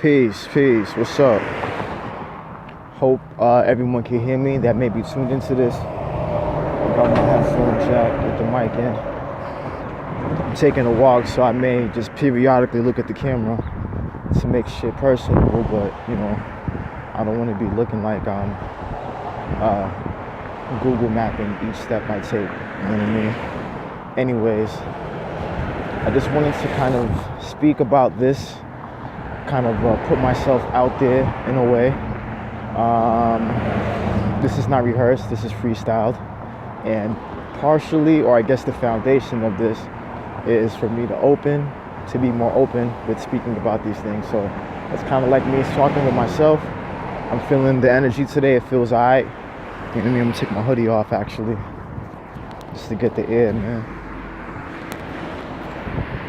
Peace. What's up? Hope everyone can hear me that may be tuned into this. I got my headphone jack with the mic in. I'm taking a walk, so I may just periodically look at the camera to make shit personable, but you know, I don't want to be looking like I'm Google mapping each step I take. You know what I mean? Anyways, I just wanted to kind of speak about this, kind of put myself out there in a way. This is not rehearsed, this is freestyled, and partially, or I guess the foundation of this is for me to be more open with speaking about these things. So it's kind of like me talking with myself. I'm feeling the energy today, it feels alright. You know what I mean? I'm gonna take my hoodie off actually, just to get the air, man.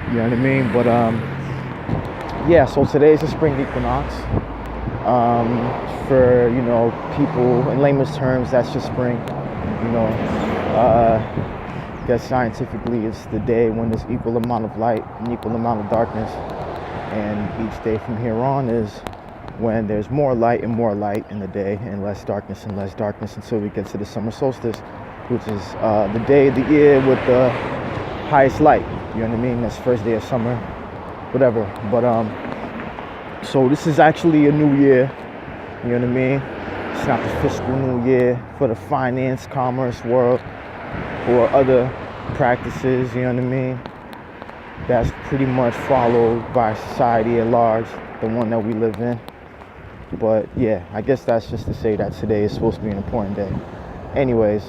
You know what I mean? But yeah, so today is the spring equinox. For, you know, people in layman's terms, that's just spring. You know, I guess scientifically it's the day when there's equal amount of light and equal amount of darkness, and each day from here on is when there's more light in the day and less darkness until we get to the summer solstice, which is the day of the year with the highest light. You know what I mean? That's the first day of summer, whatever. But so this is actually a new year. You know what I mean? It's not the fiscal new year for the finance, commerce world or other practices. You know what I mean? That's pretty much followed by society at large, the one that we live in. But yeah, I guess that's just to say that today is supposed to be an important day. Anyways,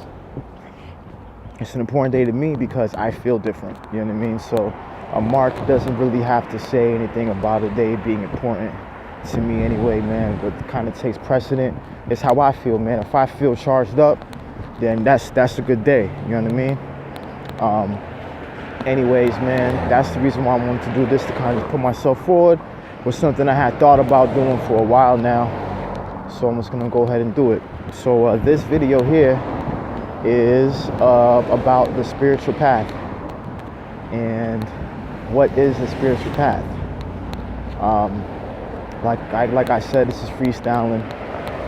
it's an important day to me because I feel different. You know what I mean? So a mark doesn't really have to say anything about a day being important to me anyway, man. What kind of takes precedent is how I feel, man. If I feel charged up, then that's a good day. You know what I mean? Anyways, man, that's the reason why I wanted to do this, to kind of put myself forward with something I had thought about doing for a while now. So I'm just gonna go ahead and do it. So this video here is about the spiritual path. And what is the spiritual path? Like I said, this is freestyling.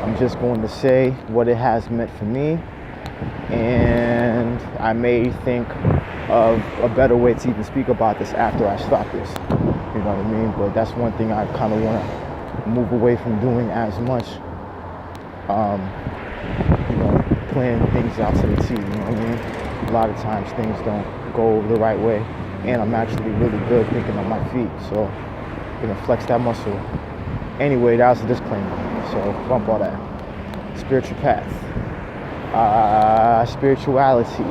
I'm just going to say what it has meant for me, and I may think of a better way to even speak about this after I stop this. You know what I mean? But that's one thing I kind of want to move away from doing as much. You know, playing things out to the T. You know what I mean? A lot of times things don't go the right way, and I'm actually really good thinking on my feet, so I'm gonna flex that muscle. Anyway, that was a disclaimer, so bump all that. Spiritual path. Spirituality.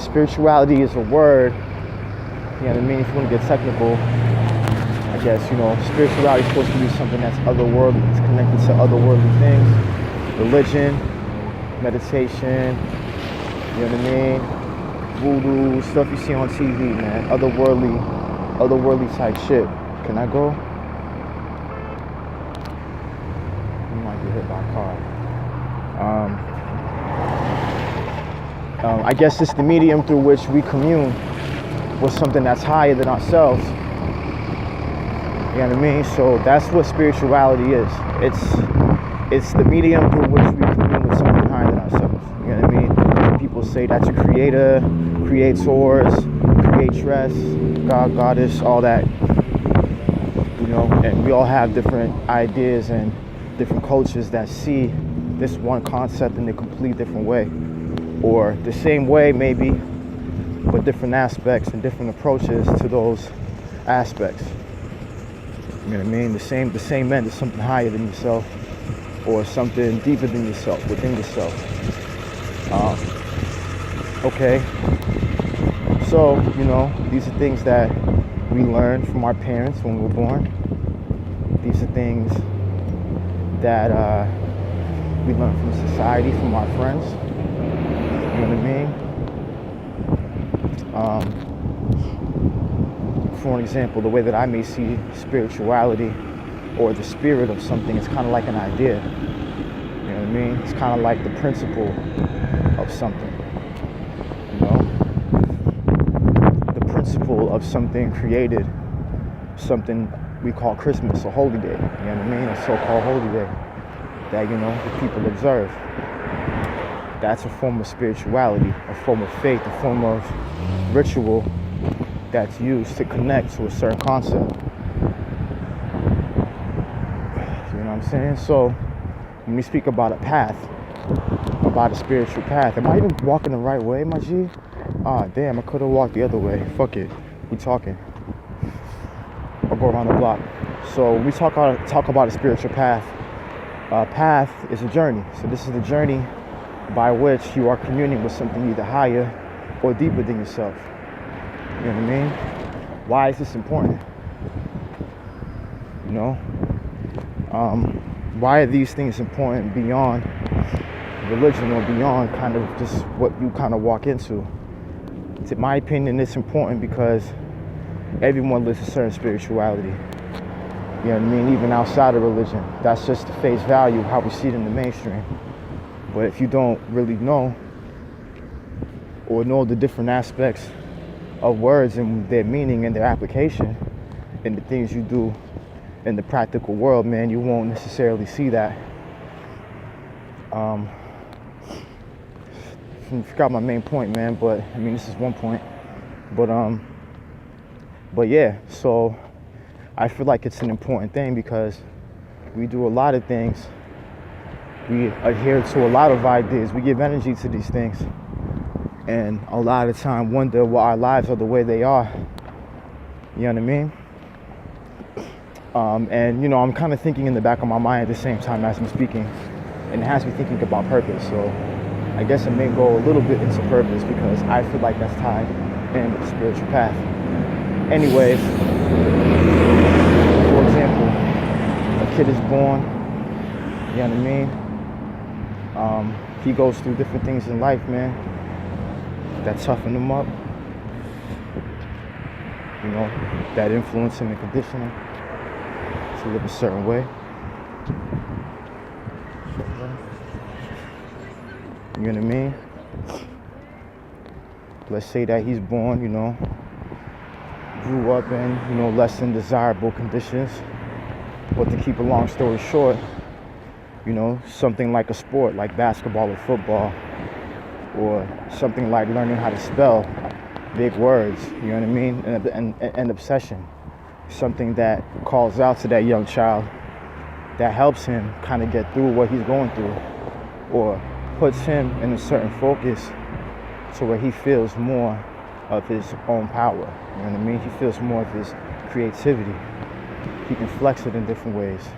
Spirituality is a word, you know what I mean? If you want to get technical, I guess, you know, spirituality is supposed to be something that's otherworldly. It's connected to otherworldly things. Religion, meditation, you know what I mean? Voodoo, stuff you see on TV, man. Otherworldly type shit. Can I go? You might get hit by a car. I guess it's the medium through which we commune with something that's higher than ourselves. You know what I mean? So that's what spirituality is. It's the medium through which we commune with something higher than ourselves. You know what I mean? Some people say that's a creator, creators, creatress, God, goddess, all that. You know, and we all have different ideas and different cultures that see this one concept in a completely different way, or the same way maybe, but different aspects and different approaches to those aspects. You know what I mean? The same end is something higher than yourself, or something deeper than yourself, within yourself. Okay. So, you know, these are things that we learn from our parents when we were born. These are things that we learn from society, from our friends. You know what I mean? For an example, the way that I may see spirituality or the spirit of something is kind of like an idea. You know what I mean? It's kind of like the principle of something. You know? The principle of something created, something we call Christmas a holy day. You know what I mean? A so-called holy day that, you know, the people observe. That's a form of spirituality, a form of faith, a form of ritual that's used to connect to a certain concept. You know what I'm saying? So when we speak about a path, about a spiritual path, am I even walking the right way, my G? Ah, damn, I could have walked the other way. Fuck it, we talking. I'll go around the block. So when we talk about a spiritual path. A path is a journey. So this is the journey by which you are communing with something either higher or deeper than yourself. You know what I mean? Why is this important? You know? Why are these things important beyond religion or beyond kind of just what you kind of walk into? In my opinion, it's important because everyone lives a certain spirituality. You know what I mean? Even outside of religion. That's just the face value, how we see it in the mainstream. But if you don't really know or know the different aspects of words and their meaning and their application and the things you do in the practical world, man, you won't necessarily see that. I forgot my main point, man, but I mean, this is one point. But yeah, so I feel like it's an important thing because we do a lot of things. We adhere to a lot of ideas. We give energy to these things. And a lot of the time wonder why our lives are the way they are. You know what I mean? And, you know, I'm kind of thinking in the back of my mind at the same time as I'm speaking. And it has me thinking about purpose. So I guess I may go a little bit into purpose because I feel like that's tied in with the spiritual path. Anyways, for example, a kid is born, you know what I mean? He goes through different things in life, man, that toughen him up, you know, that influence him and condition him to live a certain way. You know what I mean? Let's say that he's born, you know, grew up in, you know, less than desirable conditions. But to keep a long story short, you know, something like a sport like basketball or football, or something like learning how to spell big words, you know what I mean? An obsession, something that calls out to that young child, that helps him kind of get through what he's going through, or puts him in a certain focus to where he feels more of his own power. You know what I mean? He feels more of his creativity. He can flex it in different ways.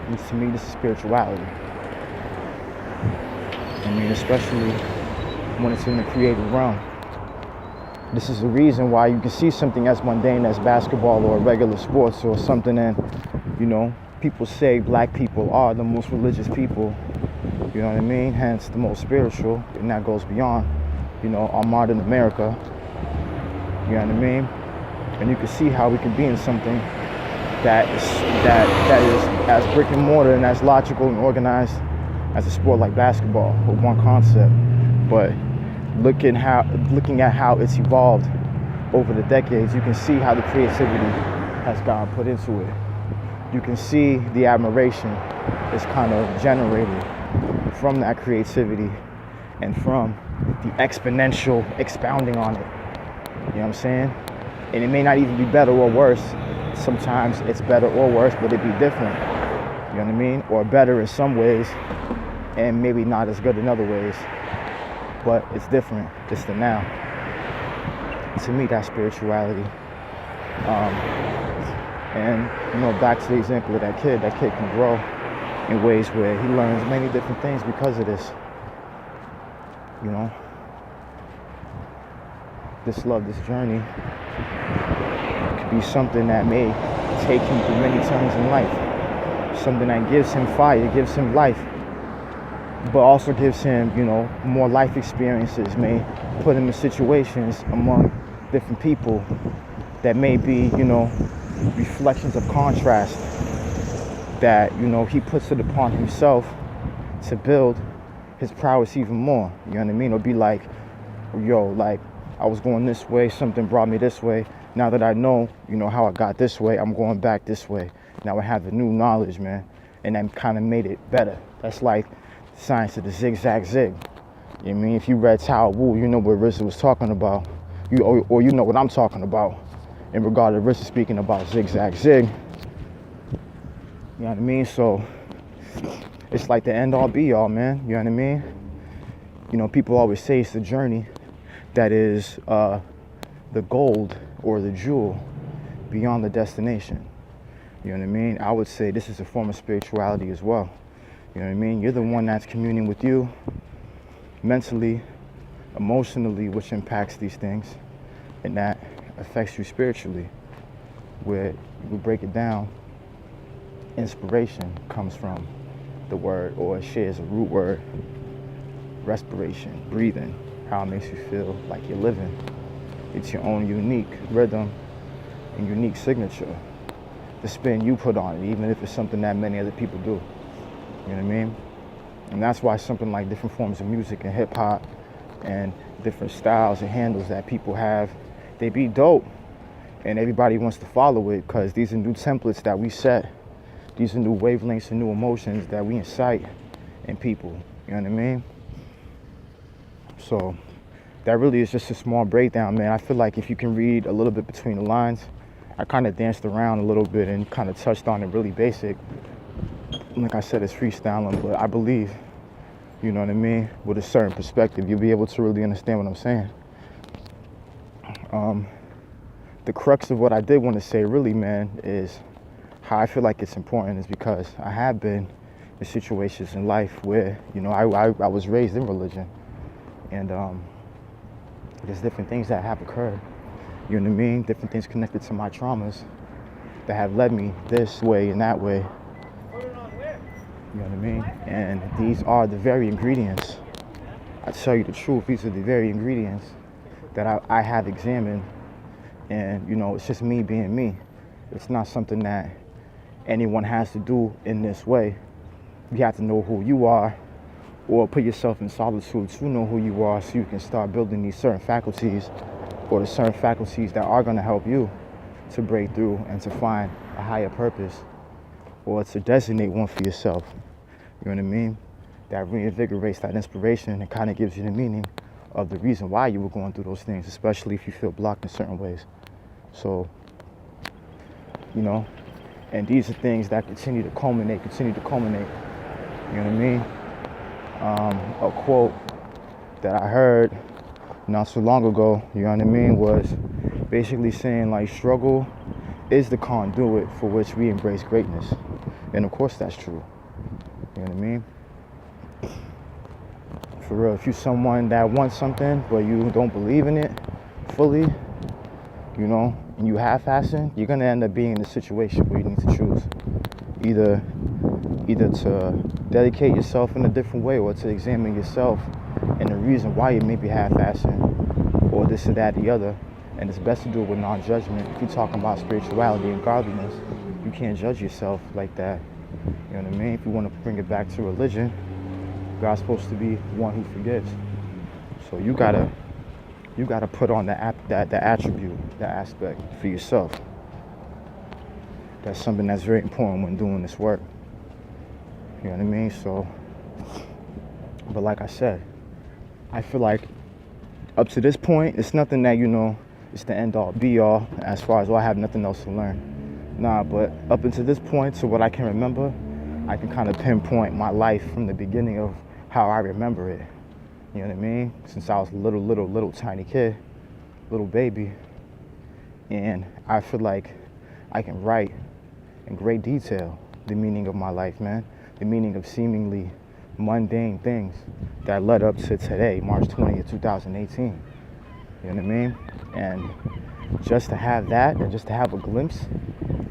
And to me, this is spirituality. I mean, especially when it's in the creative realm. This is the reason why you can see something as mundane as basketball or regular sports or something, and, you know, people say black people are the most religious people, you know what I mean? Hence the most spiritual, and that goes beyond, you know, our modern America, you know what I mean? And you can see how we can be in something that is as brick and mortar and as logical and organized as a sport like basketball with one concept. But looking at how it's evolved over the decades, you can see how the creativity has gotten put into it. You can see the admiration is kind of generated from that creativity and from the exponential expounding on it. You know what I'm saying? And it may not even be better or worse. Sometimes it's better or worse, but it'd be different. You know what I mean? Or better in some ways, and maybe not as good in other ways. But it's different. It's the now. To me, that's spirituality. And, you know, back to the example of that kid can grow in ways where he learns many different things because of this. You know? This love, this journey could be something that may take him through many turns in life. Something that gives him fire, gives him life, but also gives him, you know, more life experiences, may put him in situations among different people that may be, you know, reflections of contrast that, you know, he puts it upon himself to build his prowess even more. You know what I mean? Or be like, yo, like, I was going this way, something brought me this way. Now that I know, how I got this way, I'm going back this way. Now I have the new knowledge, man, and that kind of made it better. That's like the science of the zigzag zig. You know what I mean? If you read Tao Wu, you know what RZA was talking about. Or you know what I'm talking about in regard to RZA speaking about zigzag zig. You know what I mean? So it's like the end all be all, man. You know what I mean? People always say it's the journey that is the gold or the jewel beyond the destination. You know what I mean? I would say this is a form of spirituality as well. You know what I mean? You're the one that's communing with you mentally, emotionally, which impacts these things, and that affects you spiritually. Where we break it down, inspiration comes from the word, or it shares a root word, respiration, breathing, how it makes you feel like you're living. It's your own unique rhythm and unique signature, the spin you put on it, even if it's something that many other people do. You know what I mean? And that's why something like different forms of music and hip hop and different styles and handles that people have, they be dope. And everybody wants to follow it because these are new templates that we set. These are new wavelengths and new emotions that we incite in people. You know what I mean? So that really is just a small breakdown, man. I feel like if you can read a little bit between the lines, I kind of danced around a little bit and kind of touched on it really basic. Like I said, it's freestyling, but I believe, you know what I mean, with a certain perspective, you'll be able to really understand what I'm saying. The crux of what I did want to say really, man, is how I feel like it's important is because I have been in situations in life where, I was raised in religion, and there's different things that have occurred, you know what I mean, different things connected to my traumas that have led me this way and that way. You know what I mean? And these are the very ingredients. I tell you the truth, these are the very ingredients that I have examined. And, it's just me being me. It's not something that anyone has to do in this way. You have to know who you are, or put yourself in solitude to know who you are, so you can start building these certain faculties, or the certain faculties that are going to help you to break through and to find a higher purpose, or to designate one for yourself. You know what I mean? That reinvigorates that inspiration and kind of gives you the meaning of the reason why you were going through those things, especially if you feel blocked in certain ways. So, and these are things that continue to culminate. You know what I mean? A quote that I heard not so long ago, you know what I mean, was basically saying like, struggle is the conduit for which we embrace greatness. And of course that's true. You know what I mean? For real, if you're someone that wants something but you don't believe in it fully, and you half-assing, you're gonna end up being in a situation where you need to choose either to dedicate yourself in a different way, or to examine yourself and the reason why you may be half-assing, or this or that, the other. And it's best to do it with non-judgment. If you're talking about spirituality and godliness, you can't judge yourself like that. You know what I mean? If you want to bring it back to religion, God's supposed to be one who forgives. So you gotta put on the attribute, that aspect for yourself. That's something that's very important when doing this work. You know what I mean? So, but like I said, I feel like up to this point, it's nothing that, it's the end all be all as far as, I have nothing else to learn. Nah, but up until this point, to what I can remember, I can kind of pinpoint my life from the beginning of how I remember it. You know what I mean? Since I was a little tiny kid, little baby. And I feel like I can write in great detail the meaning of my life, man. The meaning of seemingly mundane things that led up to today, March 20th, 2018. You know what I mean? And just to have that, and just to have a glimpse,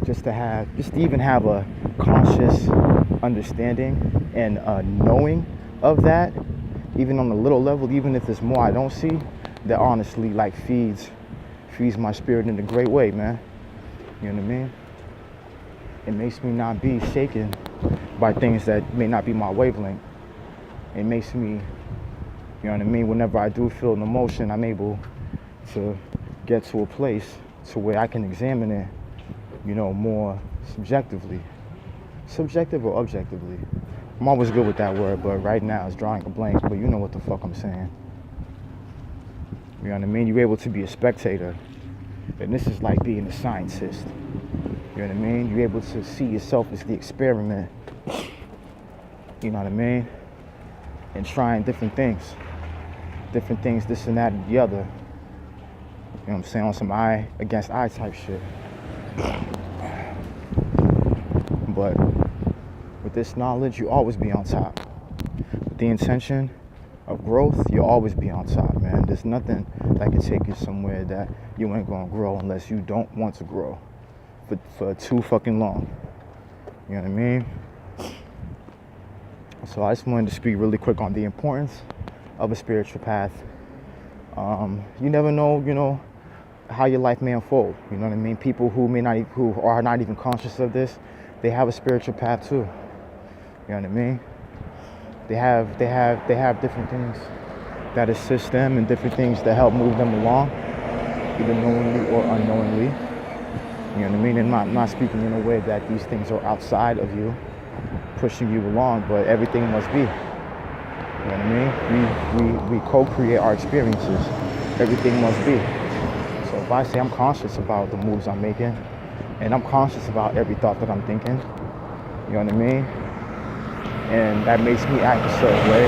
just to even have a conscious understanding and knowing of that, even on a little level, even if there's more I don't see, that honestly like feeds my spirit in a great way, man. You know what I mean? It makes me not be shaken by things that may not be my wavelength. It makes me, you know what I mean, whenever I do feel an emotion, I'm able to get to a place to where I can examine it, you know, more subjectively. Subjective or objectively? I'm always good with that word, but right now it's drawing a blank, but you know what the fuck I'm saying. You know what I mean? You're able to be a spectator, and this is like being a scientist. You know what I mean? You're able to see yourself as the experiment. You know what I mean? And trying different things, this and that and the other. You know what I'm saying? On some eye against eye type shit. But with this knowledge, you always be on top. With the intention of growth, you'll always be on top, man. There's nothing that can take you somewhere that you ain't gonna grow unless you don't want to grow for too fucking long. You know what I mean? So I just wanted to speak really quick on the importance of a spiritual path. You never know, you know, how your life may unfold. You know what I mean? People who are not even conscious of this, they have a spiritual path too. You know what I mean? They have different things that assist them and different things that help move them along, either knowingly or unknowingly. You know what I mean? And I'm not speaking in a way that these things are outside of you, pushing you along, but everything must be. You know what I mean? We co-create our experiences. Everything must be. So if I say I'm conscious about the moves I'm making, and I'm conscious about every thought that I'm thinking, you know what I mean? And that makes me act a certain way,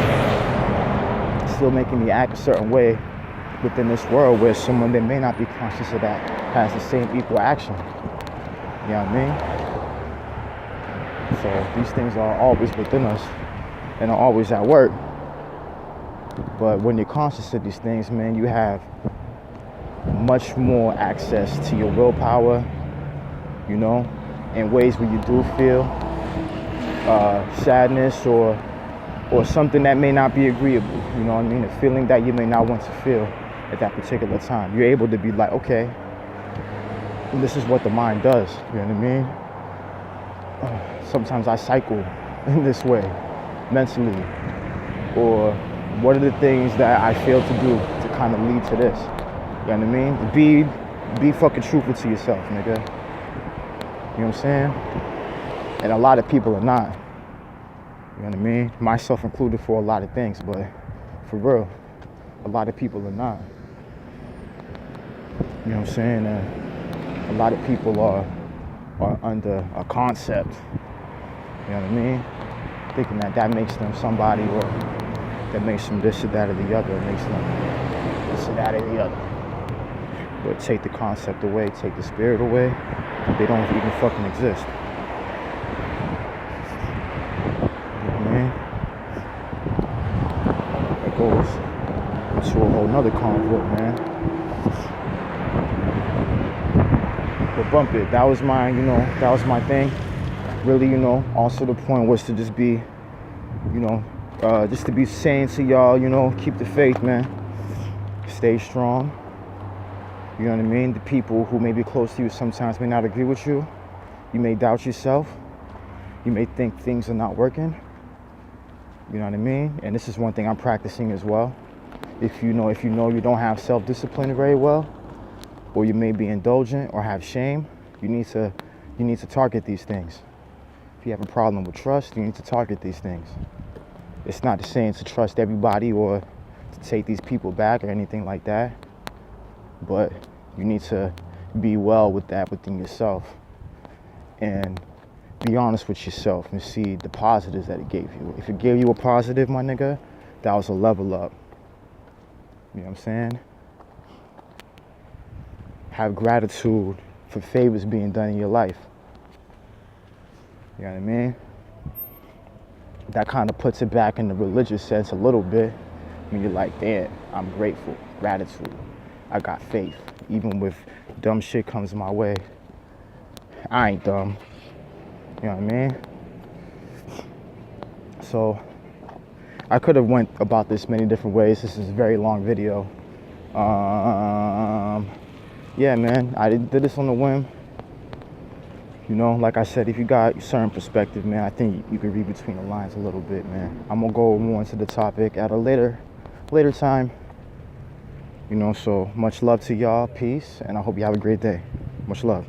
still making me act a certain way within this world where someone that may not be conscious of that has the same equal action. You know what I mean? So these things are always within us and are always at work. But when you're conscious of these things, man, you have much more access to your willpower, you know, in ways where you do feel sadness or something that may not be agreeable, you know what I mean? A feeling that you may not want to feel at that particular time. You're able to be like, okay, this is what the mind does, you know what I mean? Sometimes I cycle in this way, mentally, or what are the things that I fail to do to kind of lead to this, you know what I mean? Be fucking truthful to yourself, nigga. You know what I'm saying? And a lot of people are not. You know what I mean? Myself included for a lot of things, but for real, a lot of people are not. You know what I'm saying? A lot of people are under a concept. You know what I mean? Thinking that makes them somebody, or that makes them this or that or the other. It makes them this or that or the other. But take the concept away, take the spirit away, they don't even fucking exist. Goes into a whole nother convo, man. But bump it. That was my thing. Really, you know, also the point was to just be, you know, just to be saying to y'all, you know, keep the faith, man. Stay strong. You know what I mean? The people who may be close to you sometimes may not agree with you. You may doubt yourself. You may think things are not working. You know what I mean? And this is one thing I'm practicing as well. If you know you don't have self-discipline very well, or you may be indulgent or have shame, you need to target these things. If you have a problem with trust, you need to target these things. It's not saying to trust everybody or to take these people back or anything like that, but you need to be well with that within yourself and be honest with yourself and see the positives that it gave you. If it gave you a positive, my nigga, that was a level up. You know what I'm saying? Have gratitude for favors being done in your life. You know what I mean? That kind of puts it back in the religious sense a little bit. When you're like, damn, I'm grateful, gratitude. I got faith. Even with dumb shit comes my way, I ain't dumb. You know what I mean? So I could have went about this many different ways. This is a very long video. Yeah, man, I did this on a whim. You know, like I said, if you got a certain perspective, man, I think you can read between the lines a little bit, man. I'm gonna go more into the topic at a later time. You know, so much love to y'all. Peace. And I hope you have a great day. Much love.